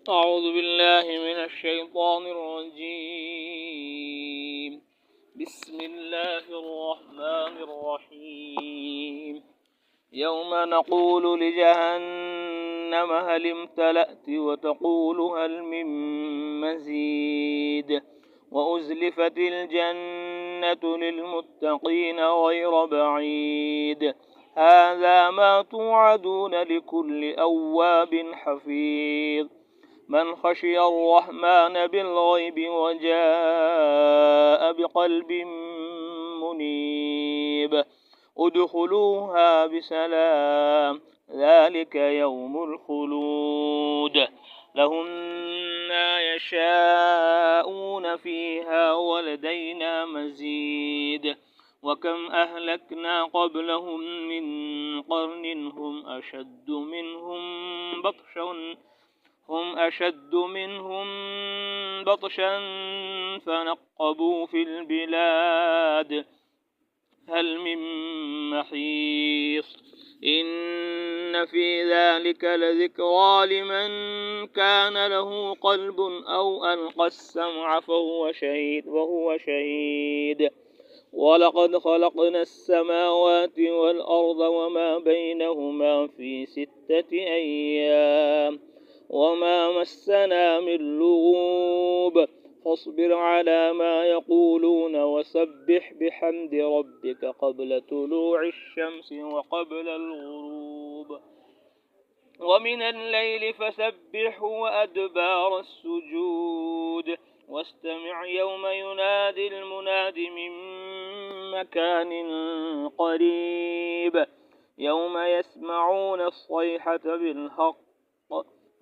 أعوذ بالله من الشيطان الرجيم. بسم الله الرحمن الرحيم. يوم نقول لجهنم هل امتلأت وتقول هل من مزيد وأزلفت الجنة للمتقين غير بعيد هذا ما توعدون لكل أواب حفيظ من خشي الرحمن بالغيب وجاء بقلب منيب ادخلوها بسلام ذلك يوم الخلود لهم ما يشاءون فيها ولدينا مزيد وكم أهلكنا قبلهم من قرن هم أشد منهم بطشا فنقبوا في البلاد هل من محيص إن في ذلك لذكرى لمن كان له قلب أو ألقى السمع وهو شهيد ولقد خلقنا السماوات والأرض وما بينهما في 6 أيام وما مسنا من لغوب فاصبر على ما يقولون وسبح بحمد ربك قبل طلوع الشمس وقبل الغروب ومن الليل فسبحه وأدبار السجود واستمع يوم ينادي المناد من مكان قريب يوم يسمعون الصيحة بالحق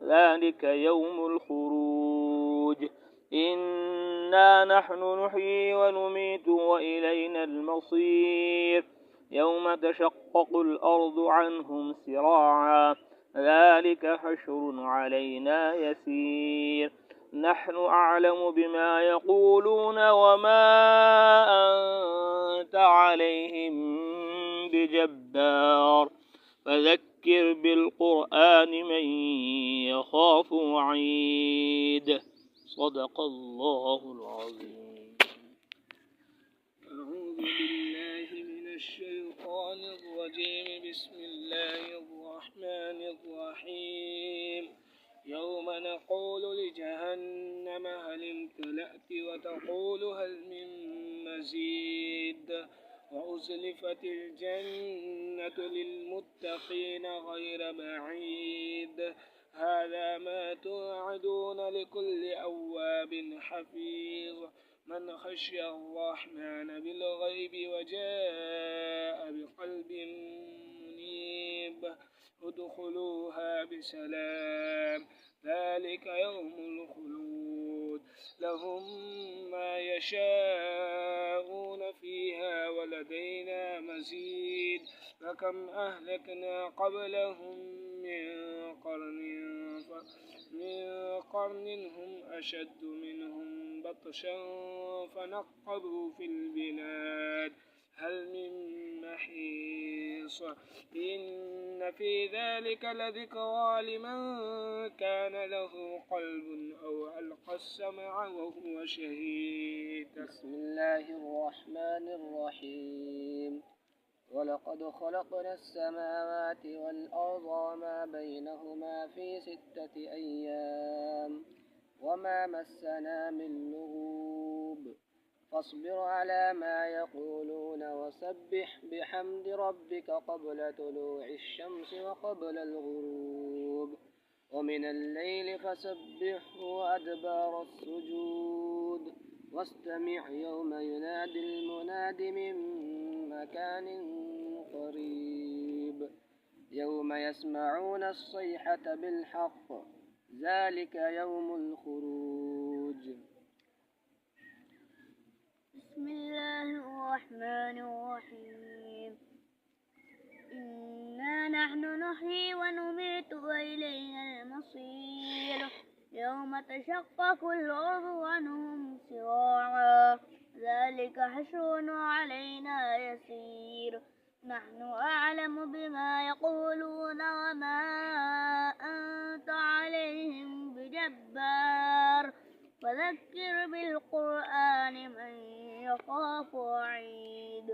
ذلك يوم الخروج إنا نحن نحيي ونميت وإلينا المصير يوم تشقق الأرض عنهم سراعا ذلك حشر علينا يسير نحن أعلم بما يقولون وما أنت عليهم بجبار فذكر بالقرآن من يخاف وعيد صدق الله العظيم. أعوذ بالله من الشيطان الرجيم بسم الله الرحمن الرحيم يوم نقول لجهنم هل امتلأت وتقول هل من مزيد وأزلفت الجنة للمتقين غير بعيد هذا ما توعدون لكل أواب حفيظ من خشي الرحمن بالغيب وجاء بقلب منيب ادخلوها بسلام ذلك يوم الخلود لهم ما يشاءون فيها ولدينا مزيد فكم أهلكنا قبلهم من قرن هم أشد منهم بطشا فنقبوا في البلاد هل من محيص إن في ذلك لذكرى لمن كان له قلب أو ألقى السمع وهو شهيد. بسم الله الرحمن الرحيم ولقد خلقنا السماوات والأرض وما بينهما في 6 أيام وما مسنا من لغوب فاصبر على ما يقولون وسبح بحمد ربك قبل طلوع الشمس وقبل الغروب ومن الليل فسبحه وأدبار السجود واستمع يوم ينادي المناد من مكان قريب يوم يسمعون الصيحة بالحق ذلك يوم الخروج. بسم الله الرحمن الرحيم إنا نحن نحيي ونميت وإلينا المصير يوم تشقق الأرض عنهم سراعا ذلك حشر علينا يسير نحن أعلم بما يقولون وما أنت عليهم بجبار جبار فذكر بالقرآن من يخاف وعيد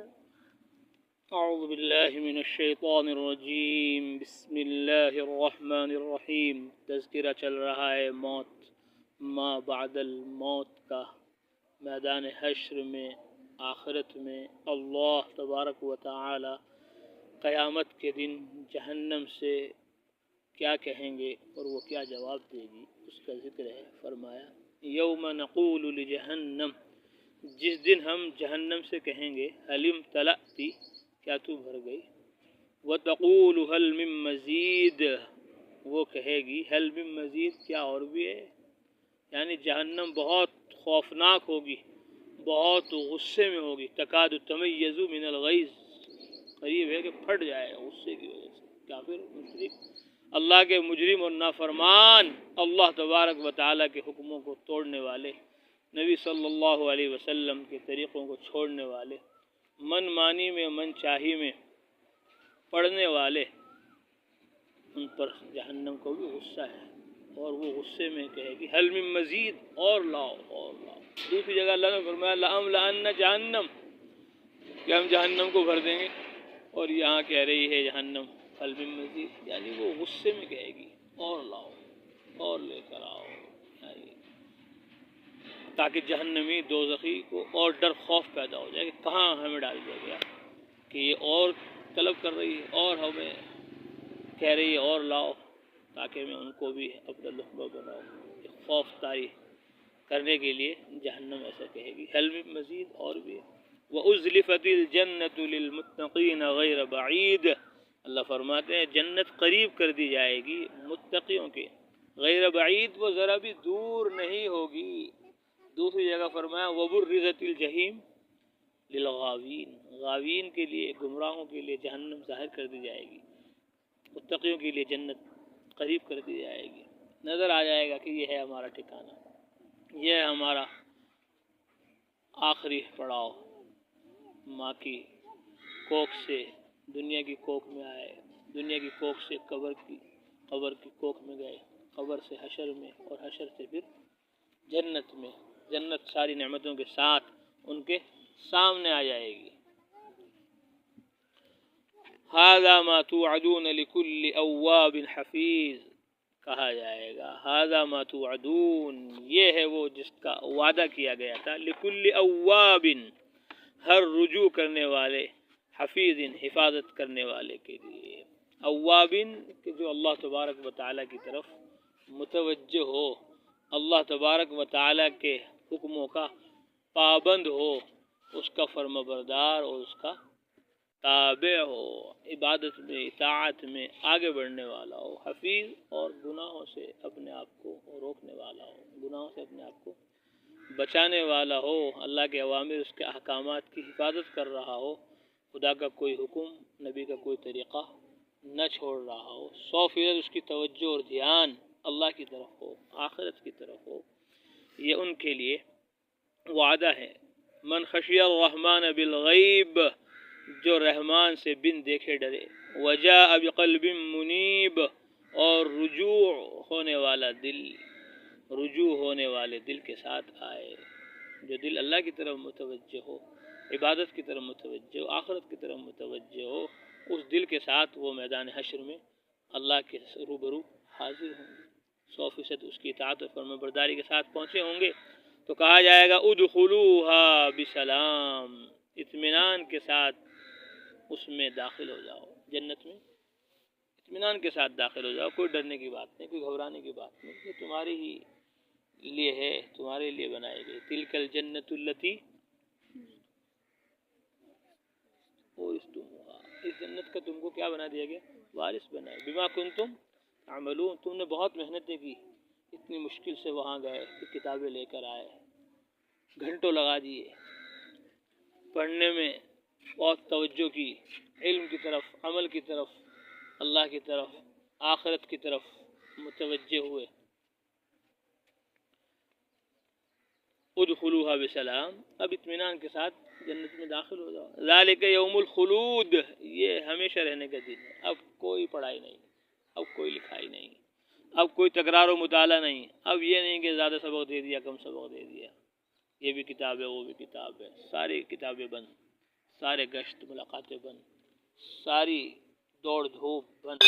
اعوذ باللہ من الشیطان الرجیم بسم اللہ الرحمن الرحیم۔ تذکرہ چل رہا ہے موت ما بعد الموت کا، میدان حشر میں، آخرت میں اللہ تبارک و تعالی قیامت کے دن جہنم سے کیا کہیں گے اور وہ کیا جواب دے گی، اس کا ذکر ہے۔ فرمایا یوم نقول لجہنم، جس دن ہم جہنم سے کہیں گے حل امتلأتی، کیا تو بھر گئی، وتقول حل من مزید، وہ کہے گی حل من مزید، کیا اور بھی ہے۔ یعنی جہنم بہت خوفناک ہوگی، بہت غصے میں ہوگی، تکاد تمیز من الغیظ، قریب ہے کہ پھٹ جائے غصے کی وجہ سے۔ کافر مشرک اللہ کے مجرم اور نافرمان، اللہ تبارک و تعالیٰ کے حکموں کو توڑنے والے، نبی صلی اللہ علیہ وسلم کے طریقوں کو چھوڑنے والے، من مانی میں من چاہی میں پڑھنے والے، ان پر جہنم کو بھی غصہ ہے، اور وہ غصے میں کہے گی حل من مزید، اور لاؤ اور لاؤ۔ دوسری جگہ اللہ نے فرمایا لأملأن جہنم، کہ ہم جہنم کو بھر دیں گے، اور یہاں کہہ رہی ہے جہنم حل من مزید، یعنی وہ غصے میں کہے گی اور لاؤ اور لے کر آؤ، یعنی تاکہ جہنمی دوزخی کو اور ڈر خوف پیدا ہو جائے کہ کہاں ہمیں ڈال دیا گیا، کہ یہ اور طلب کر رہی ہے اور ہمیں کہہ رہی ہے اور لاؤ، تاکہ میں ان کو بھی اپنا لقمہ بناؤں۔ خوف طاری کرنے کے لیے جہنم ایسا کہے گی حل من مزید، اور بھی۔ وَأُزْلِفَتِ الْجَنَّةُ لِلْمُتَّقِينَ غَيْرَ بَعِيدٍ، اللہ فرماتے ہیں جنت قریب کر دی جائے گی متقیوں کے، غیر بعید، وہ ذرا بھی دور نہیں ہوگی۔ دوسری جگہ فرمایا وَبُرِّزَتِ الْجَحِيمُ لِلْغَاوِينَ، غاوین کے لیے، گمراہوں کے لیے جہنم ظاہر کر دی جائے گی، متقیوں کے لیے جنت قریب کر دی جائے گی، نظر آ جائے گا کہ یہ ہے ہمارا ٹھکانہ، یہ ہے ہمارا آخری پڑاؤ۔ ماں کی کوکھ سے دنیا کی کوکھ میں آئے، دنیا کی کوکھ سے قبر کی کوکھ میں گئے، قبر سے حشر میں، اور حشر سے پھر جنت میں، جنت ساری نعمتوں کے ساتھ ان کے سامنے آ جائے گی۔ ھذا ما توعدون لکل اواب حفیظ، کہا جائے گا ھذا ما توعدون، یہ ہے وہ جس کا وعدہ کیا گیا تھا، لکل اواب، ہر رجوع کرنے والے، حفیظ، حفاظت کرنے والے کے لیے۔ اواب کہ جو اللہ تبارک و تعالیٰ کی طرف متوجہ ہو، اللہ تبارک و تعالیٰ کے حکموں کا پابند ہو، اس کا فرما بردار اور اس کا تابع ہو، عبادت میں، اطاعت میں آگے بڑھنے والا ہو، حفیظ، اور گناہوں سے اپنے آپ کو روکنے والا ہو، گناہوں سے اپنے آپ کو بچانے والا ہو، اللہ کے اوامر، اس کے احکامات کی حفاظت کر رہا ہو، خدا کا کوئی حکم، نبی کا کوئی طریقہ نہ چھوڑ رہا ہو، 100% اس کی توجہ اور دھیان اللہ کی طرف ہو، آخرت کی طرف ہو، یہ ان کے لیے وعدہ ہے۔ من خشی الرحمن بالغیب، جو رحمان سے بن دیکھے ڈرے، وجاء بقلب منیب، اور رجوع ہونے والا دل، رجوع ہونے والے دل کے ساتھ آئے، جو دل اللہ کی طرف متوجہ ہو، عبادت کی طرف متوجہ ہو، آخرت کی طرف متوجہ ہو، اس دل کے ساتھ وہ میدان حشر میں اللہ کے روبرو حاضر ہوں گے، 100% اس کی اطاعت و فرما برداری کے ساتھ پہنچے ہوں گے، تو کہا جائے گا ادخلوها بسلام، اطمینان کے ساتھ اس میں داخل ہو جاؤ، جنت میں اطمینان کے ساتھ داخل ہو جاؤ، کوئی ڈرنے کی بات نہیں، کوئی گھبرانے کی بات نہیں، یہ تمہاری ہی لیے ہے، تمہارے لیے بنائی گئی، تلک الجنت التی اورثتموہا، اس جنت کا تم کو کیا بنا دیا گیا، وارث بنا، بما کنتم تعملون، تم نے بہت محنتیں کی، اتنی مشکل سے وہاں گئے، کتابیں لے کر آئے، گھنٹوں لگا دیے پڑھنے میں، بہت توجہ کی، علم کی طرف، عمل کی طرف، اللہ کی طرف، آخرت کی طرف متوجہ ہوئے، ادخلوها بسلام، اب اطمینان کے ساتھ جنت میں داخل ہو جاؤ، ذالک یوم الخلود، یہ ہمیشہ رہنے کا دن ہے، اب کوئی پڑھائی نہیں، اب کوئی لکھائی نہیں، اب کوئی تکرار و مطالعہ نہیں، اب یہ نہیں کہ زیادہ سبق دے دیا کم سبق دے دیا، یہ بھی کتاب ہے وہ بھی کتاب ہے، ساری کتابیں بند، سارے گشت ملاقاتیں بند، ساری دوڑ دھوپ بند۔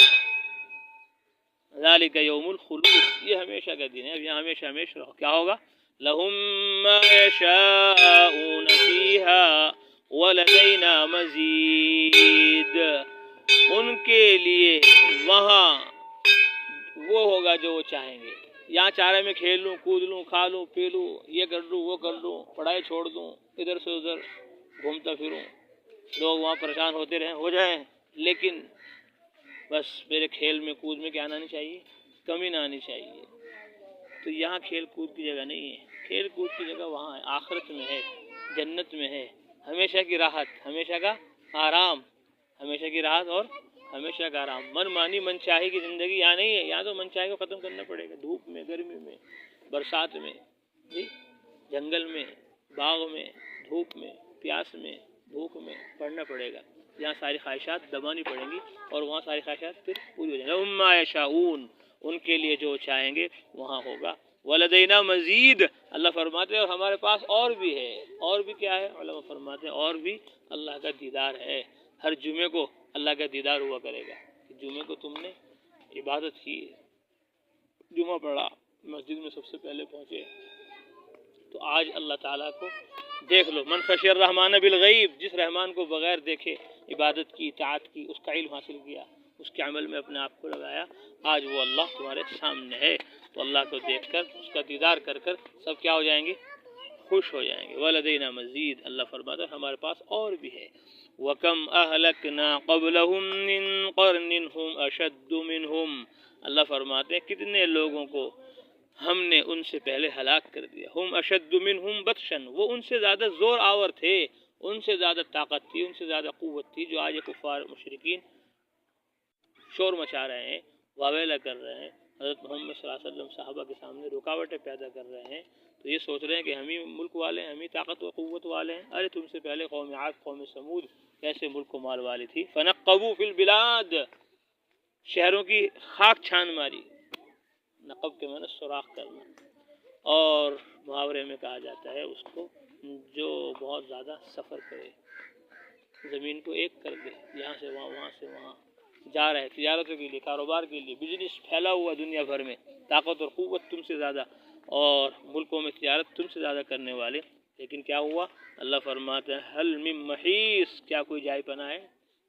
ذالک یوم الخلود، یہ ہمیشہ کا دن ہے، اب یہاں ہمیشہ ہمیشہ رہو۔ کیا ہوگا؟ لہم ما یشاؤون فیہا ولدینا مزید، ان کے لیے وہاں وہ ہوگا جو وہ چاہیں گے۔ یہاں چاہ رہے میں کھیل لوں کود لوں کھا لوں پی لوں یہ کر لوں وہ کر لوں پڑھائی چھوڑ دوں ادھر سے ادھر گھومتا پھروں، لوگ وہاں پریشان ہوتے رہیں ہو جائیں، لیکن بس میرے کھیل میں کود میں کیا نہ آنی چاہیے، کمی نہ آنی چاہیے۔ تو یہاں کھیل کود کی جگہ نہیں ہے، کھیل کود کی جگہ وہاں ہے، آخرت میں ہے، جنت میں ہے، ہمیشہ کی راحت، ہمیشہ کا آرام، ہمیشہ کی راحت اور ہمیشہ کا آرام۔ من مانی من چاہی کی زندگی یہاں نہیں ہے، یہاں تو من چاہی کو ختم کرنا پڑے گا، دھوپ میں گرمی میں برسات میں جی، جنگل میں باغ میں دھوپ میں پیاس میں بھوک میں پڑھنا پڑے گا۔ یہاں ساری خواہشات دبانی پڑیں گی اور وہاں ساری خواہشات پھر پوری ہو جائیں گی۔ لہم ما یشاؤون، ان کے لیے جو چاہیں گے وہاں ہوگا۔ ولدینا مزید، اللہ فرماتے ہیں اور ہمارے پاس اور بھی ہے، اور بھی کیا ہے؟ علماء فرماتے ہیں اور بھی اللہ کا دیدار ہے۔ ہر جمعے کو اللہ کا دیدار ہوا کرے گا، جمعے کو تم نے عبادت کی، جمعہ پڑھا، مسجد میں سب سے پہلے پہنچے، تو آج اللہ تعالیٰ کو دیکھ لو۔ من خشی الرحمن بالغیب، جس رحمان کو بغیر دیکھے عبادت کی اطاعت کی، اس کا علم حاصل کیا، اس کے عمل میں اپنے آپ کو لگایا، آج وہ اللہ تمہارے سامنے ہے، تو اللہ کو دیکھ کر اس کا دیدار کر کر سب کیا ہو جائیں گے؟ خوش ہو جائیں گے۔ ولدینا مزید، اللہ فرماتا ہے ہمارے پاس اور بھی ہے۔ وَكَمْ أَهْلَكْنَا قَبْلَهُمْ مِنْ قَرْنٍ هُمْ أَشَدُّ مِنْهُمْ، اللہ فرماتے ہیں کتنے لوگوں کو ہم نے ان سے پہلے ہلاک کر دیا۔ ہم اشد منہم بطشن، وہ ان سے زیادہ زور آور تھے، ان سے زیادہ طاقت تھی، ان سے زیادہ قوت تھی، جو آج کفار مشرکین شور مچا رہے ہیں، واویلا کر رہے ہیں، حضرت محمد صلی اللہ علیہ وسلم صحابہ کے سامنے رکاوٹیں پیدا کر رہے ہیں، تو یہ سوچ رہے ہیں کہ ہم ہی ملک والے ہیں، ہم ہی طاقت و قوت والے ہیں۔ ارے تم سے پہلے قوم عاد قوم سمود کیسے ملک و مال والی تھی۔ فنقبوا فی البلاد، شہروں کی خاک چھان ماری، نقب کے معنی سوراخ کرنا، اور محاورے میں کہا جاتا ہے اس کو جو بہت زیادہ سفر کرے، زمین کو ایک کر دے، یہاں سے وہاں وہاں سے وہاں جا رہے تجارتوں کے لیے کاروبار کے لیے، بزنس پھیلا ہوا دنیا بھر میں، طاقت اور قوت تم سے زیادہ اور ملکوں میں تجارت تم سے زیادہ کرنے والے، لیکن کیا ہوا؟ اللہ فرماتا ہے حل من محیص، کیا کوئی جائے پناہ ہے؟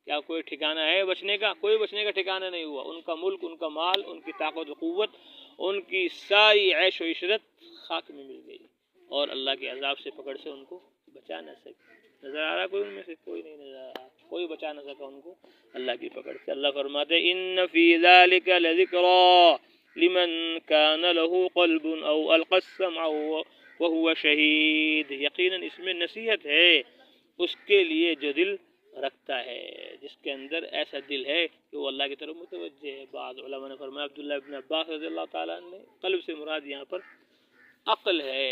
کیا کوئی ٹھکانہ ہے بچنے کا؟ کوئی بچنے کا ٹھکانہ نہیں ہوا۔ ان کا ملک، ان کا مال، ان کی طاقت و قوت، ان کی ساری عیش و عشرت خاک میں مل گئی، اور اللہ کے عذاب سے پکڑ سے ان کو بچا نہ سکے۔ نظر آ رہا کوئی ان میں سے؟ کوئی نہیں نظر آ رہا، کوئی بچا نہ سکا ان کو اللہ کی پکڑ سے۔ اللہ فرماتے ہیں ان فی ذلک لذکری لمن کان له قلب او القى السمع وهو شہید، یقیناً اس میں نصیحت ہے اس کے لیے جو دل رکھتا ہے، جس کے اندر ایسا دل ہے کہ وہ اللہ کی طرف متوجہ ہے۔ بعض علماء نے فرمایا، عبداللہ ابن عباس رضی اللہ تعالیٰ عنہ نے، قلب سے مراد یہاں پر عقل ہے،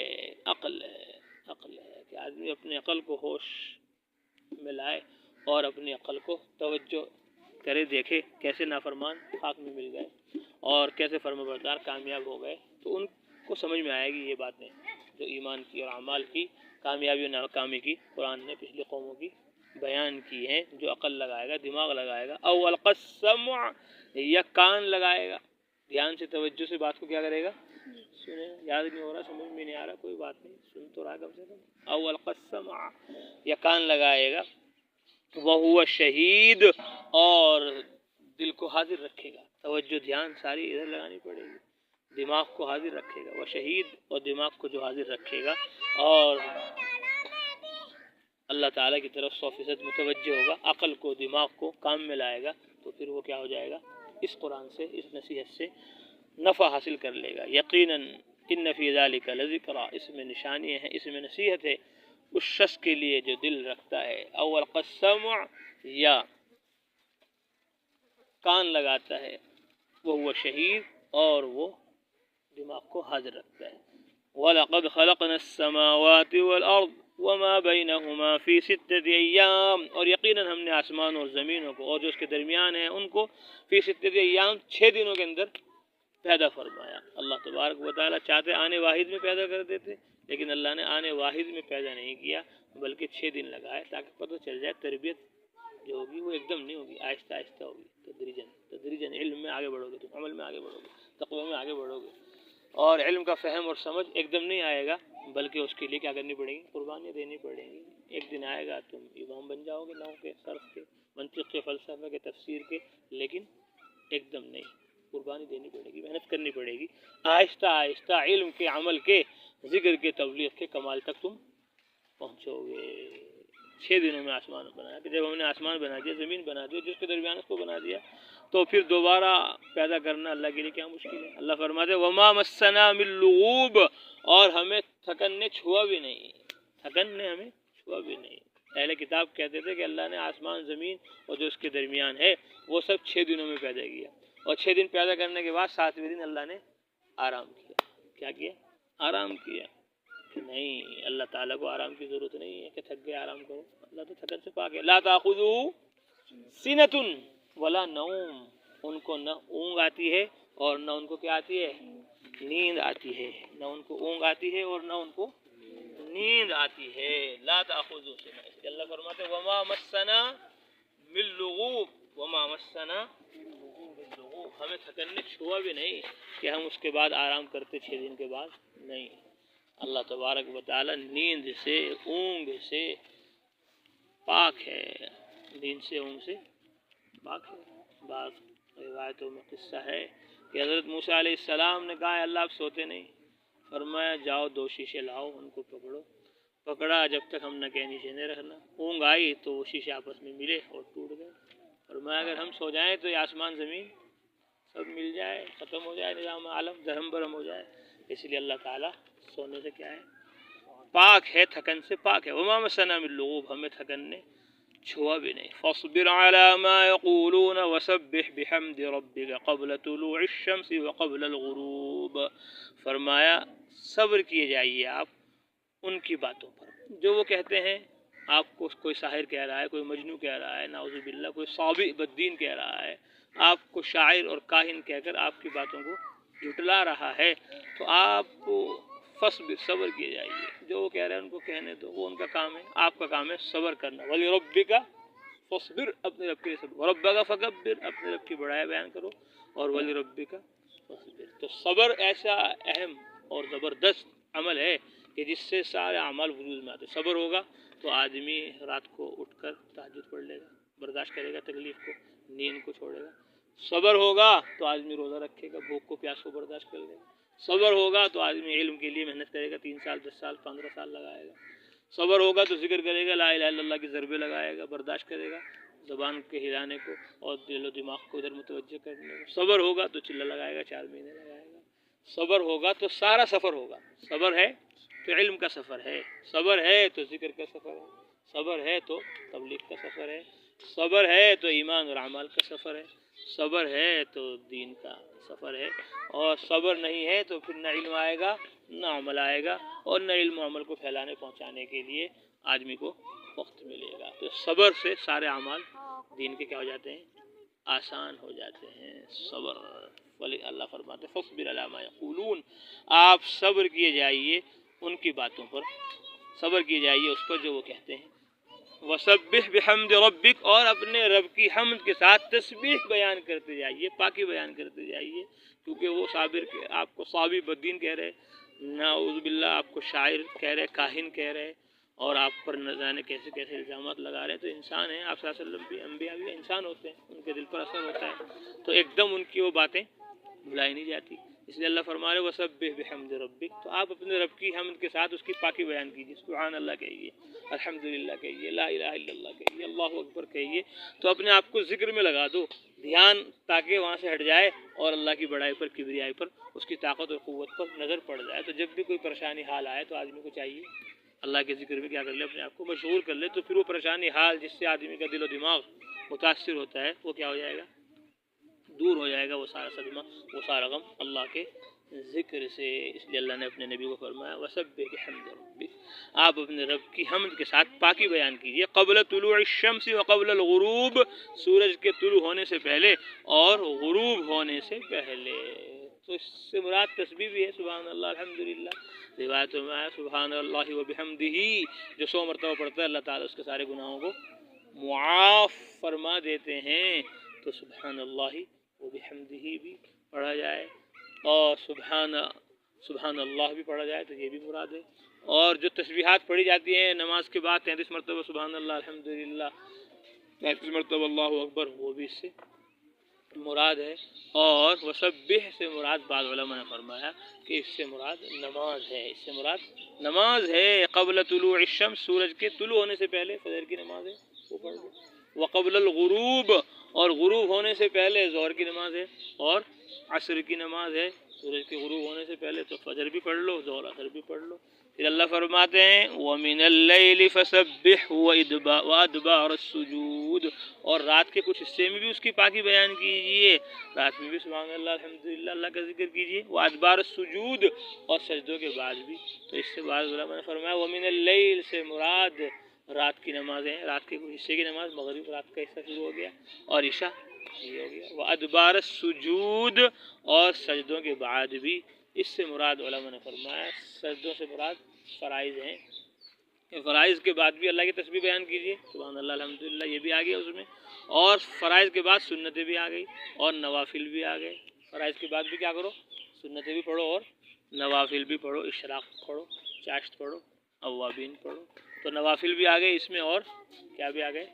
عقل ہے، عقل ہے کہ آدمی اپنے عقل کو ہوش میں لائے اور اپنی عقل کو توجہ کرے، دیکھے کیسے نافرمان خاک میں مل گئے اور کیسے فرما بردار کامیاب ہو گئے، تو ان کو سمجھ میں آئے گی یہ باتیں جو ایمان کی اور اعمال کی کامیابی و ناکامی کی قرآن نے پچھلی قوموں کی بیان کی ہیں۔ جو عقل لگائے گا، دماغ لگائے گا، او القى السمع، یا کان لگائے گا، دھیان سے توجہ سے بات کو کیا کرے گا؟ سنے، یاد نہیں ہو رہا، سمجھ میں نہیں آ رہا، کوئی بات نہیں، سن تو رہا کم سے کم۔ او القى السمع، یا کان لگائے گا، وہو شہید، اور دل کو حاضر رکھے گا، توجہ دھیان ساری ادھر لگانی پڑے گی، دماغ کو حاضر رکھے گا، وہ شہید، اور دماغ کو جو حاضر رکھے گا اور اللہ تعالیٰ کی طرف 100% متوجہ ہوگا، عقل کو دماغ کو کام میں لائے گا، تو پھر وہ کیا ہو جائے گا؟ اس قرآن سے، اس نصیحت سے نفع حاصل کر لے گا۔ یقیناً ان فی ذلک لذکریٰ، اس میں نشانی ہے، اس میں نصیحت ہے اس شخص کے لیے جو دل رکھتا ہے، او القى السمع، یا کان لگاتا ہے، وہ شہید، اور وہ دماغ کو حاضر رکھتا ہے۔ وَلَقَدْ خَلَقْنَا السَّمَاوَاتِ وَالْأَرْضِ وَمَا بَيْنَهُمَا فِي 6 أَيَّامٍ، اور یقیناً ہم نے آسمان اور زمینوں کو اور جو اس کے درمیان ہیں ان کو فی 6 ایام، 6 دنوں کے اندر پیدا فرمایا۔ اللہ تبارک و تعالیٰ چاہتے آنے واحد میں پیدا کر دیتے، لیکن اللہ نے آنے واحد میں پیدا نہیں کیا، بلکہ 6 دن لگائے تاکہ پتہ چل جائے تربیت جو ہوگی وہ ایک دم نہیں ہوگی، آہستہ آہستہ ہوگی، تدریجاً علم میں آگے بڑھو گے، تم عمل میں آگے بڑھو گے، تقوی میں آگے بڑھو گے، اور علم کا فہم اور سمجھ ایک دم نہیں آئے گا، بلکہ اس کے لیے کیا کرنی پڑے گی؟ قربانیاں دینی پڑیں گی۔ ایک دن آئے گا تم امام بن جاؤ گے نحو کے، صرف کے، منطق کے، فلسفہ کے، تفسیر کے، لیکن ایک دم نہیں، قربانی دینی پڑے گی، محنت کرنی پڑے گی، آہستہ آہستہ علم کے، عمل کے، ذکر کے، تبلیغ کے کمال تک تم پہنچو گے۔ 6 دنوں میں آسمان بنایا، کہ جب ہم نے آسمان بنا دیا، زمین بنا دیا، جس کے درمیان اس کو بنا دیا، تو پھر دوبارہ پیدا کرنا اللہ کے لیے کیا مشکل ہے۔ اللہ فرماتے وما مسنا من لغوب، اور ہمیں تھکن نے چھوا بھی نہیں، تھکن نے ہمیں چھوا بھی نہیں۔ اہل کتاب کہتے تھے کہ اللہ نے آسمان، زمین اور جو اس کے درمیان ہے وہ سب 6 دنوں میں پیدا کیا، اور 6 دن پیدا کرنے کے بعد 7ویں دن اللہ نے آرام کیا۔ کیا کیا؟ آرام کیا۔ نہیں، اللہ تعالیٰ کو آرام کی ضرورت نہیں ہے کہ تھک گئے آرام کرو، اللہ تو تھکن سے پاک ہے۔ لا تأخذہ سنۃ ولا نوم، ان کو نہ اونگ آتی ہے اور نہ ان کو کیا آتی ہے؟ نیند آتی ہے، نہ ان کو اونگ آتی ہے اور نہ ان کو نیند آتی ہے۔ لا تأخذہ سنۃ، اللہ فرماتے وما مسنا من لغوب، وما مسنا من لغوب، ہمیں تھکن نے چھوا بھی نہیں کہ ہم اس کے بعد آرام کرتے 6 دن کے بعد، نہیں۔ اللہ تبارک و تعالی نیند سے، اونگ سے پاک ہے، نیند سے، اونگ سے پاک ہے۔ بعض روایتوں میں قصہ ہے کہ حضرت موسیٰ علیہ السلام نے کہا اللہ آپ سوتے نہیں، فرمایا جاؤ 2 شیشے لاؤ، ان کو پکڑو، پکڑا جب تک ہم نہ کہ نیچے نہیں رکھنا، اونگ آئی تو وہ شیشے آپس میں ملے اور ٹوٹ گئے۔ فرمایا اگر ہم سو جائیں تو یہ آسمان زمین سب مل جائے، ختم ہو جائے، نظام عالم درہم برہم ہو جائے۔ اس لیے اللہ تعالیٰ سونے سے کیا ہے؟ پاک ہے، تھکن سے پاک ہے۔ وما مسنا من لغوب، ہمیں تھکن نے چھوا بھی نہیں۔ فاصبر على ما يقولون وسبح بحمد ربك قبل طلوع الشمس وقبل الغروب، فرمایا صبر کیے جائیے آپ ان کی باتوں پر جو وہ کہتے ہیں، آپ کو کوئی ساحر کہہ رہا ہے، کوئی مجنو کہہ رہا ہے، نعوذ باللہ، کوئی صابئ بددین کہہ رہا ہے، آپ کو شاعر اور کاہن کہہ کر آپ کی باتوں کو جھٹلا رہا ہے، تو آپ فصبر، صبر کیے جائیے، جو وہ کہہ رہے ہیں ان کو کہنے دو، وہ ان کا کام ہے، آپ کا کام ہے صبر کرنا۔ وَلِرَبِّكَ فَاصْبِرْ، اپنے رب کے لیے صبر، وَرَبَّكَ فَكَبِّرْ، اپنے رب کی بڑائی بیان کرو، اور وَلِرَبِّكَ فَاصْبِرْ۔ تو صبر ایسا اہم اور زبردست عمل ہے کہ جس سے سارے اعمال وجود میں آتے۔ صبر ہوگا تو آدمی رات کو اٹھ کر تہجد پڑھ لے گا، برداشت کرے گا تکلیف کو، نیند کو چھوڑے گا۔ صبر ہوگا تو آدمی روزہ رکھے گا، بھوک کو، پیاس کو برداشت کر لے گا۔ صبر ہوگا تو آدمی علم کے لیے محنت کرے گا، 3 سال 10 سال 15 سال لگائے گا۔ صبر ہوگا تو ذکر کرے گا، لا الہ الا اللہ کی ضربے لگائے گا، برداشت کرے گا زبان کے ہلانے کو اور دل و دماغ کو ادھر متوجہ کرنے کو۔ صبر ہوگا تو چلہ لگائے گا، 4 مہینے لگائے گا۔ صبر ہوگا تو سارا سفر ہوگا۔ صبر ہے تو علم کا سفر ہے، صبر ہے تو ذکر کا سفر ہے، صبر ہے تو تبلیغ کا سفر ہے، صبر ہے تو ایمان اور اعمال کا سفر ہے، صبر ہے تو دین کا سفر ہے، اور صبر نہیں ہے تو پھر نہ علم آئے گا نہ عمل آئے گا، اور نہ علم و عمل کو پھیلانے پہنچانے کے لیے آدمی کو وقت ملے گا۔ تو صبر سے سارے اعمال دین کے کیا ہو جاتے ہیں؟ آسان ہو جاتے ہیں۔ صبر، ولی اللہ فرماتے فاصبر علی ما یقولون، آپ صبر کیے جائیے ان کی باتوں پر، صبر کیے جائیے اس پر جو وہ کہتے ہیں۔ وسبح بحمد ربک، اور اپنے رب کی حمد کے ساتھ تسبیح بیان کرتے جائیے، پاکی بیان کرتے جائیے، کیونکہ وہ صابر کے آپ کو صابی بدین کہہ رہے، نعوذ باللہ آپ کو شاعر کہہ رہے، کاہن کہہ رہے، اور آپ پر نہ جانے کیسے کیسے الزامات لگا رہے ہیں۔ تو انسان ہیں، آپ صلی اللہ علیہ وسلم بھی، انبیاء بھی انسان ہوتے ہیں، ان کے دل پر اثر ہوتا ہے، تو ایک دم ان کی وہ باتیں بھلائی نہیں جاتی۔ اس لیے اللہ فرما رہے وسبح بحمد ربک، تو آپ اپنے رب کی حمد کے ساتھ اس کی پاکی بیان کیجیے، سبحان اللہ کہیے، الحمدللہ کہیے، لا الہ الا اللہ کہیے، اللہ اکبر کہیے، تو اپنے آپ کو ذکر میں لگا دو، دھیان تاکہ وہاں سے ہٹ جائے اور اللہ کی بڑائی پر، کبریائی پر، اس کی طاقت اور قوت پر نظر پڑ جائے۔ تو جب بھی کوئی پریشانی حال آئے تو آدمی کو چاہیے اللہ کے ذکر میں کیا کر لے، اپنے آپ کو مشغول کر لے، تو پھر وہ پریشانی حال جس سے آدمی کا دل و دماغ متاثر ہوتا ہے وہ کیا ہو جائے گا؟ دور ہو جائے گا، وہ سارا صدمہ، وہ سارا غم اللہ کے ذکر سے۔ اس لیے اللہ نے اپنے نبی کو فرمایا وسبح بحمد ربک، آپ اپنے رب کی حمد کے ساتھ پاکی بیان کیجیے، قبل طلوع الشمس وقبل الغروب، سورج کے طلوع ہونے سے پہلے اور غروب ہونے سے پہلے۔ تو اس سے مراد تسبیح بھی ہے سبحان اللہ الحمدللہ. روایتوں میں آیا سبحان اللہ و بحمدہ جو 100 مرتبہ پڑھتا ہے اللہ تعالیٰ اس کے سارے گناہوں کو معاف فرما دیتے ہیں. تو سبحان اللہ و بحمدہ بھی پڑھا جائے اور سبحان اللہ بھی پڑھا جائے تو یہ بھی مراد ہے. اور جو تسبیحات پڑھی جاتی ہیں نماز کے بعد 33 مرتبہ سبحان اللہ الحمدللہ 33 مرتبہ اللہ اکبر وہ بھی اس سے مراد ہے. اور وسبح سے مراد بعض علماء نے فرمایا کہ اس سے مراد نماز ہے. اس سے مراد نماز ہے. قبل طلوع الشمس سورج کے طلوع ہونے سے پہلے فجر کی نماز ہے وہ پڑھ لو. وقبل الغروب اور غروب ہونے سے پہلے ظہر کی نماز ہے اور عصر کی نماز ہے. سورج کے غروب ہونے سے پہلے تو فجر بھی پڑھ لو ظہر عصر بھی پڑھ لو. پھر اللہ فرماتے ہیں وَمِنَ اللَّيْلِ فَسَبِّحْ وَأَدْبَارَ السُّجُودِ اور رات کے کچھ حصے میں بھی اس کی پاکی بیان کیجئے. رات میں بھی سبحان اللہ الحمدللہ اللہ کا ذکر کیجئے. وَأَدْبَارَ السُّجُودِ اور سجدوں کے بعد بھی. تو اس سے بعض علماء نے فرمایا وَمِنَ اللَّيْلِ سے مراد رات کی نمازیں ہیں. رات کے کچھ حصے کی نماز مغرب رات کا حصہ شروع ہو گیا اور عشاء یہ ہو گیا. وَأَدْبَارَ السُّجُودِ اور سجدوں کے بعد بھی. اس سے مراد علماء نے فرمایا سجدوں سے مراد فرائض ہیں کہ فرائض کے بعد بھی اللہ کی تسبیح بیان کیجیے سبحان اللہ الحمدللہ یہ بھی آ گیا اس میں. اور فرائض کے بعد سنتیں بھی آ گئی اور نوافل بھی آ گئے. فرائض کے بعد بھی کیا کرو سنتیں بھی پڑھو اور نوافل بھی پڑھو. اشراق پڑھو چاشت پڑھو اوابین پڑھو. تو نوافل بھی آ گئے اس میں اور کیا بھی آ گئے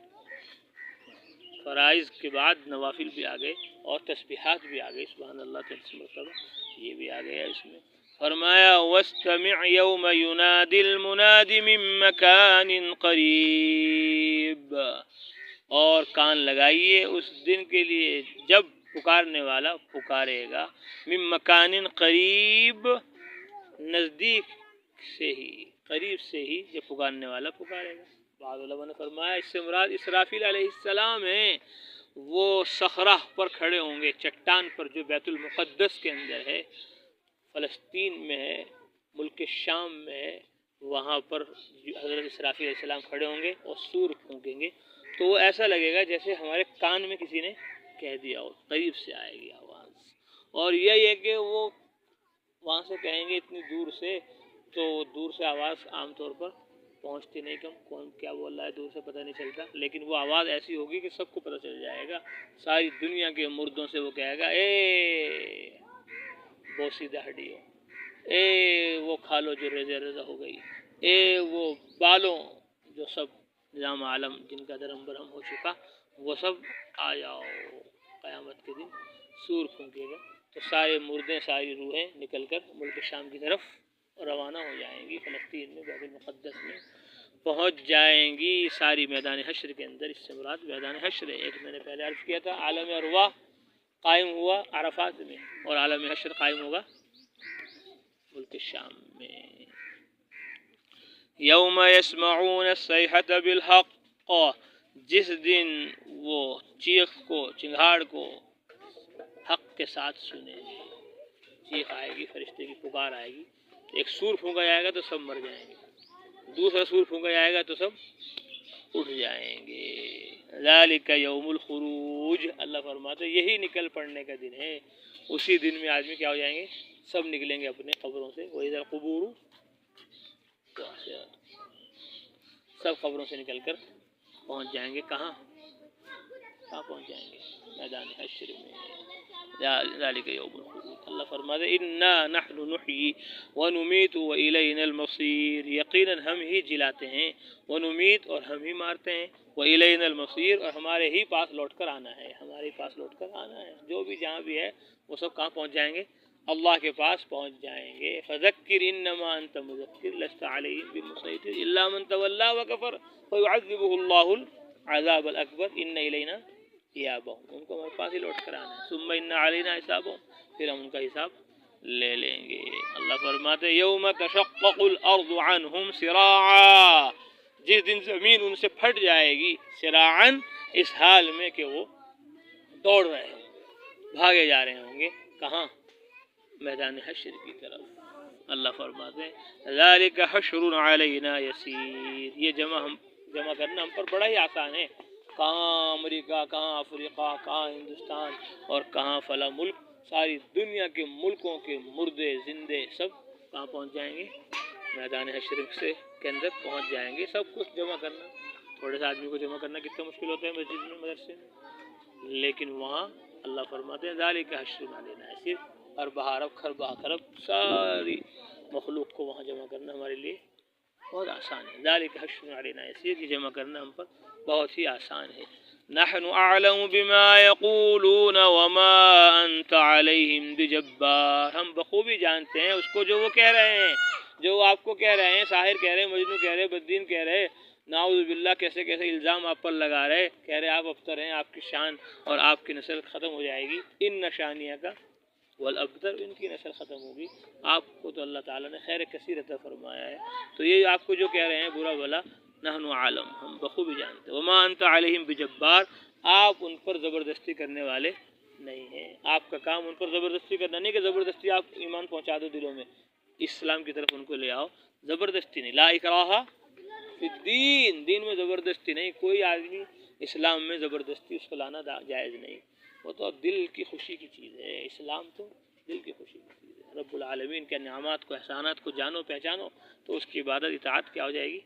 فرائض کے بعد نوافل بھی آ گئے اور تسبیحات بھی آ گئی سبحان اللہ 33 مرتبہ یہ بھی آ گیا اس میں. فرمایا وَاسْتَمِعْ يَوْمَ يُنَادِ الْمُنَادِ مِن مَّكَانٍ قَرِيبٍ اور کان لگائیے اس دن کے لیے جب پکارنے والا پکارے گا. من مکان قریب نزدیک سے ہی قریب سے ہی جب پکارنے والا پکارے گا. بعض علماء نے فرمایا اس سے مراد اسرافیل علیہ السلام ہیں. وہ صخرہ پر کھڑے ہوں گے چٹان پر جو بیت المقدس کے اندر ہے فلسطین میں ہے ملک شام میں ہے. وہاں پر حضرت اسرافیل علیہ السلام کھڑے ہوں گے اور سور پھونکیں گے تو وہ ایسا لگے گا جیسے ہمارے کان میں کسی نے کہہ دیا ہو. قریب سے آئے گی آواز. اور یہی ہے کہ وہ وہاں سے کہیں گے اتنی دور سے تو دور سے آواز عام طور پر پہنچتی نہیں کون کیا بول رہا ہے دور سے پتہ نہیں چلتا. لیکن وہ آواز ایسی ہوگی کہ سب کو پتہ چل جائے گا. ساری دنیا کے مردوں سے وہ کہے گا اے بوسیدہ ہڈیوں اے وہ کھالو جو ریزہ ریزہ ہو گئی اے وہ بالوں جو سب نظام عالم جن کا درم برہم ہو چکا وہ سب آ جاؤ. قیامت کے دن سور پھونکے گا تو سارے مردیں ساری روحیں نکل کر ملک شام کی طرف روانہ ہو جائیں گی. فلسطین میں بیت المقدس میں پہنچ جائیں گی ساری میدان حشر کے اندر. اس سے مراد میدان حشر ہے. ایک میں نے پہلے عرض کیا تھا عالم ارواح قائم ہوا عرفات میں اور عالم حشر قائم ہوگا ملک شام میں. یوم یسمعون الصیحة بالحق جس دن وہ چیخ کو چنگھاڑ کو حق کے ساتھ سنے. چیخ آئے گی فرشتے کی پکار آئے گی. ایک سور پھونکا جائے گا تو سب مر جائیں گے. دوسرا سور پھونکا جائے گا تو سب اٹھ جائیں گے. ذالک یوم الخروج اللہ فرماتے یہی نکل پڑنے کا دن ہے. اسی دن میں آدمی کیا ہو جائیں گے سب نکلیں گے اپنے قبروں سے. وَإِذَا الْقُبُورُ سب قبروں سے نکل کر پہنچ جائیں گے. کہاں پہنچ جائیں گے میدان حشر میں. ذالک یوم الخروج اللہ فرماتے انا نحن نحیی ونمیت والینا المصیر یقیناً ہم ہی جلاتے ہیں ونمیت اور ہم ہی مارتے ہیں والینا المصیر اور ہمارے ہی پاس لوٹ کر آنا ہے. ہمارے پاس لوٹ کر آنا ہے. جو بھی جہاں بھی ہے وہ سب کہاں پہنچ جائیں گے اللہ کے پاس پہنچ جائیں گے. فذکر انما انت مذکر لست علیہم بمسیطر الا من تولی وکفر فیعذبہ اللہ العذاب الاکبر ان الینا ایابہم ان کو ہمارے پاس ہی لوٹ کر آنا ہے. ثم ان علینا حسابہم پھر ہم ان کا حساب لے لیں گے. اللہ فرماتے یوم تشقق الارض عنہم سراعا جس دن زمین ان سے پھٹ جائے گی سراعا اس حال میں کہ وہ دوڑ رہے ہوں بھاگے جا رہے ہوں گے. کہاں میدان حشر کی طرف. اللہ فرماتے ہیں ذالک حشر علینا یسیر یہ جمع کرنا ہم پر بڑا ہی آسان ہے. کہاں امریکہ کہاں افریقہ کہاں ہندوستان اور کہاں فلاں ملک ساری دنیا کے ملکوں کے مردے زندے سب کہاں پہنچ جائیں گے؟ میدان حشر کے اندر پہنچ جائیں گے. سب کچھ جمع کرنا، تھوڑے سے آدمی کو جمع کرنا کتنا مشکل ہوتا ہے مسجد میں، مدرسے میں، لیکن وہاں اللہ فرماتے ہیں ذالک حشر علینا یسیر، اربع ارب خرب خرب ساری مخلوق کو وہاں جمع کرنا ہمارے لیے بہت آسان ہے. ذالک حشر علینا یسیر، یہ جمع کرنا ہم پر بہت ہی آسان ہے. نحن اعلم بما يقولون وما انت عليهم بجبار، ہم بخوبی جانتے ہیں اس کو جو وہ کہہ رہے ہیں، جو وہ آپ کو کہہ رہے ہیں، ساحر کہہ رہے ہیں، مجنون کہہ رہے ہیں، بددین کہہ رہے ہیں، نعوذ باللہ کیسے کیسے الزام آپ پر لگا رہے، کہہ رہے آپ ابتر ہیں، آپ کی شان اور آپ کی نسل ختم ہو جائے گی. ان نشانیہ کا والابتر، ان کی نسل ختم ہوگی. آپ کو تو اللہ تعالیٰ نے خیر کثیر عطا فرمایا ہے، تو یہ آپ کو جو کہہ رہے ہیں برا بھلا، نحن عالم، ہم بخوبی جانتے. وما انت علیہم بجبار، آپ ان پر زبردستی کرنے والے نہیں ہیں. آپ کا کام ان پر زبردستی کرنا نہیں کہ زبردستی آپ ایمان پہنچا دو دلوں میں، اسلام کی طرف ان کو لے آؤ، زبردستی نہیں. لا اکراہ فی الدین، دین میں زبردستی نہیں. کوئی آدمی اسلام میں زبردستی اس کو لانا جائز نہیں، وہ تو اب دل کی خوشی کی چیز ہے. اسلام تو دل کی خوشی کی چیز ہے. رب العالمین کے نعمات کو، احسانات کو جانو پہچانو تو اس کی عبادت اطاعت کیا ہو جائے گی؟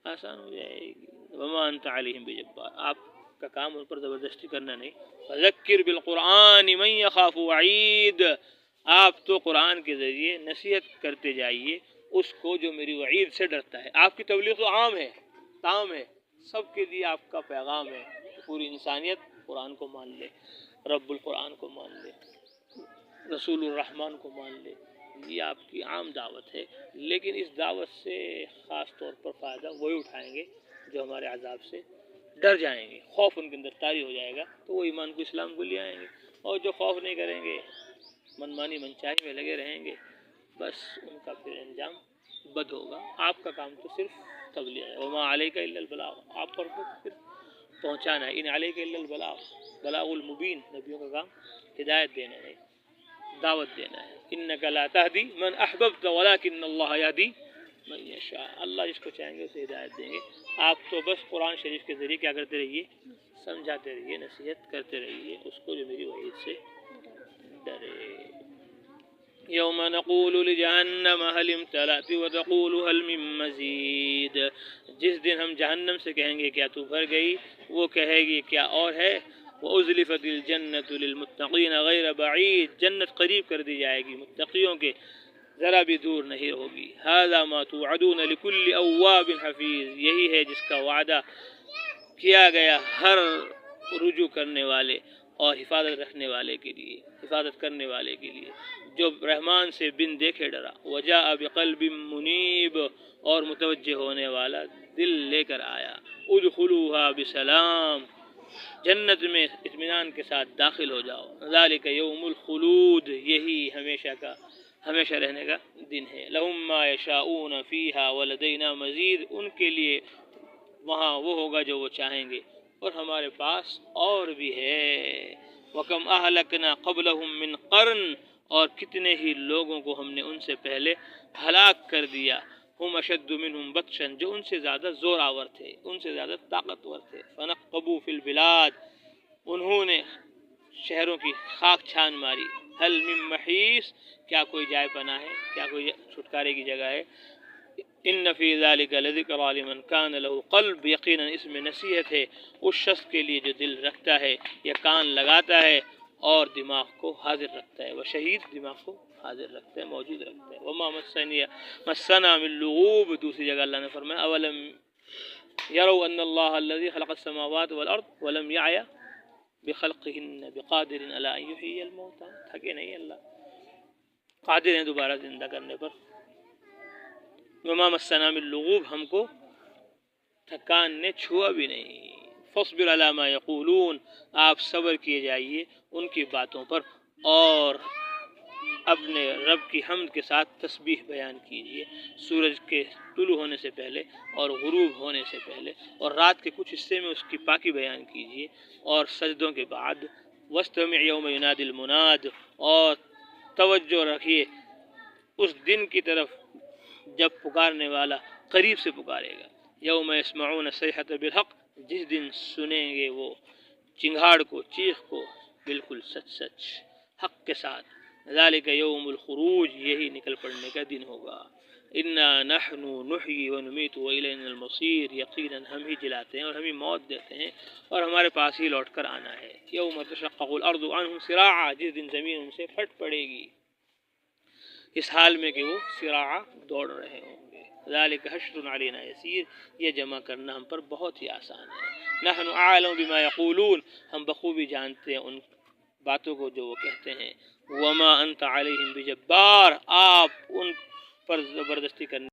آسان ہو جائے گی. وما انت علیہم بجبار، آپ کا کام ان پر زبردستی کرنا نہیں. فذکر بالقرآن من یخاف وعید، آپ تو قرآن کے ذریعے نصیحت کرتے جائیے اس کو جو میری وعید سے ڈرتا ہے. آپ کی تبلیغ تو عام ہے، تام ہے، سب کے لیے آپ کا پیغام ہے. پوری انسانیت قرآن کو مان لے، رب القرآن کو مان لے، رسول الرحمن کو مان لے، یہ آپ کی عام دعوت ہے. لیکن اس دعوت سے خاص طور پر فائدہ وہی اٹھائیں گے جو ہمارے عذاب سے ڈر جائیں گے، خوف ان کے اندر طاری ہو جائے گا تو وہ ایمان کو اسلام کو لے آئیں گے. اور جو خوف نہیں کریں گے، منمانی منچاہی میں لگے رہیں گے، بس ان کا پھر انجام بد ہوگا. آپ کا کام تو صرف تبلیغ ہے. وما علیک الا البلاغ، آپ پر صرف پہنچانا ہے. ان علیک الا البلاغ، بلاغ المبین، نبیوں کا کام ہدایت دینا ہے، دعوت دینا ہے. انک لا تہدی من احببت ولکن اللہ یہدی من یشاء، اللہ جس کو چاہیں گے اسے ہدایت دیں گے. آپ تو بس قرآن شریف کے ذریعے کیا کرتے رہیے؟ سمجھاتے رہیے، نصیحت کرتے رہیے اس کو جو میری وعید سے ڈرے. یوم نقول لجہنم هل امتلأت وتقول هل من مزید، جس دن ہم جہنم سے کہیں گے کیا تو بھر گئی، وہ کہے گی کیا اور ہے. وَأُزْلِفَتِ الْجَنَّةُ لِلْمُتَّقِينَ غَيْرَ بَعِيدٍ، جنت قریب کر دی جائے گی متقیوں کے، ذرا بھی دور نہیں ہوگی. هَذَا مَا تُوعَدُونَ لِكُلِّ أَوَّابٍ حَفِيظٍ، یہی ہے جس کا وعدہ کیا گیا ہر رجوع کرنے والے اور حفاظت رکھنے والے کے لیے، حفاظت کرنے والے کے لیے جو رحمان سے بن دیکھے ڈرا. وَجَاءَ بِقَلْبٍ مُنِيبٍ، اور متوجہ ہونے والا دل لے کر آیا. ادخلوها بسلام، جنت میں اطمینان کے ساتھ داخل ہو جاؤ. ذالک یوم الخلود، یہی ہمیشہ رہنے کا دن ہے. لہم ما یشاؤون فیہا ولدینا مزید، ان کے لیے وہاں وہ ہوگا جو وہ چاہیں گے اور ہمارے پاس اور بھی ہے. وَكَمْ أَهْلَكْنَا قَبْلَهُمْ مِنْ قَرْنٍ، اور کتنے ہی لوگوں کو ہم نے ان سے پہلے ہلاک کر دیا. ہم اشد منہم بطشا، جو ان سے زیادہ زور آور تھے، ان سے زیادہ طاقتور تھے. فنقبوا فی البلاد، انہوں نے شہروں کی خاک چھان ماری. هل من محیص، کیا کوئی جائے پناہ ہے، کیا کوئی چھٹکارے کی جگہ ہے. ان فی ذلک لذکری لمن کان له قلب، یقیناً اس میں نصیحت ہے اس شخص کے لیے جو دل رکھتا ہے یا کان لگاتا ہے اور دماغ کو حاضر رکھتا ہے. وہ شہید دماغ کو حاضر رکھتا ہے، موجود رکھتا ہے. وما مسنا من لغوب، دوسری جگہ اللہ نے فرمایا اولم یروا ان اللہ الذی خلق السماوات والارض ولم یعی بخلقهن بقادر علی ان یحیی الموتى، تھکے نہیں اللہ، قادر ہیں دوبارہ زندہ کرنے پر. وما مسنا من لغوب، ہم کو تھکان نے چھوا بھی نہیں. فاصبر علی ما یقولون، آپ صبر کیے جائیے ان کی باتوں پر اور اپنے رب کی حمد کے ساتھ تسبیح بیان کیجیے سورج کے طلوع ہونے سے پہلے اور غروب ہونے سے پہلے، اور رات کے کچھ حصے میں اس کی پاکی بیان کیجیے اور سجدوں کے بعد. واستمع یوم ینادی المناد، اور توجہ رکھیے اس دن کی طرف جب پکارنے والا قریب سے پکارے گا. یوم یسمعون الصیحۃ بالحق، جس دن سنیں گے وہ چنگھاڑ کو، چیخ کو، بالکل سچ سچ. حق کے ساتھ. ذالک یوم الخروج، یہی نکل پڑنے کا دن ہوگا. انا نحن نحیی و نمیت و الینا المصیر، یقیناً ہم ہی جلاتے ہیں اور ہم ہی موت دیتے ہیں اور ہمارے پاس ہی لوٹ کر آنا ہے. یوم تشقق الارض عنہم سراعا، جس دن زمین ان سے پھٹ پڑے گی اس حال میں کہ وہ سراعا دوڑ رہے ہوں گے. ذالک حشر علینا یسیر، یہ جمع کرنا ہم پر بہت ہی آسان ہے. نحن اعلم بما یقولون، ہم بخوبی جانتے ہیں ان باتوں کو جو وہ کہتے ہیں. وما انت علیہم بجبار، آپ ان پر زبردستی کرنے